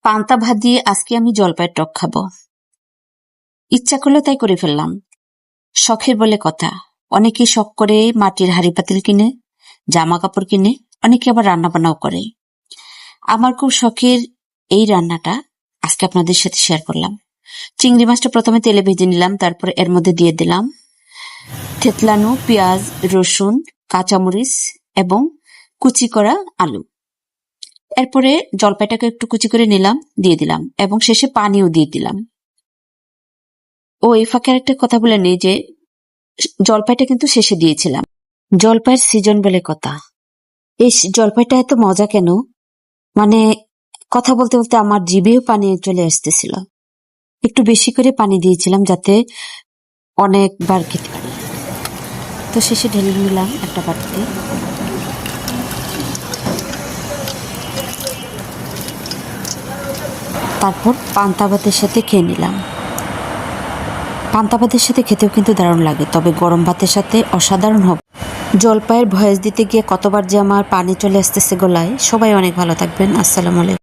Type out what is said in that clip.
পান্তা ভাত দিয়ে আজকে আমি জলপাইয়ের টক খাবো। ইচ্ছা করলো তাই করে ফেললাম। শখের বলে কথা। অনেকে শখ করে মাটির হাঁড়ি পাতিল কিনে, জামা কাপড় কিনে, অনেকে আবার রান্না বান্নাও করে। আমার খুব শখের এই রান্নাটা আজকে আপনাদের সাথে শেয়ার করলাম। চিংড়ি মাছটা প্রথমে তেলে ভেজে নিলাম, তারপরে এর মধ্যে দিয়ে দিলাম থেতলানো পেঁয়াজ, রসুন, কাঁচামরিচ এবং কুচি করা আলু। এরপরে জলপাইটাকে একটু কুচি করে নিলাম, দিয়ে দিলাম এবং শেষে পানিও দিয়ে দিলাম। ও এই ফাঁকে আরেকটা কথা বলে নেই যে জলপাইটা কিন্তু শেষে দিয়েছিলাম। জলপাইয়ের সিজন বলে কথা। এই জলপাইটা এত মজা কেন, মানে কথা বলতে বলতে আমার জিভেও পানি চলে আসতেছিল। একটু বেশি করে পানি দিয়েছিলাম যাতে অনেকবার খেতে পারি। তো শেষে ঢেলে নিলাম একটা বাটিতে। তারপর পান্তা ভাতের সাথে খেয়ে নিলাম। পান্তা ভাতের সাথে খেতেও কিন্তু দারুণ লাগে, তবে গরম ভাতের সাথে অসাধারণ হবে। জলপাইয়ের ভয়েস দিতে গিয়ে কতবার যে আমার পানি চলে আসতেছে গলায়। সবাই অনেক ভালো থাকবেন। আসসালামু আলাইকুম।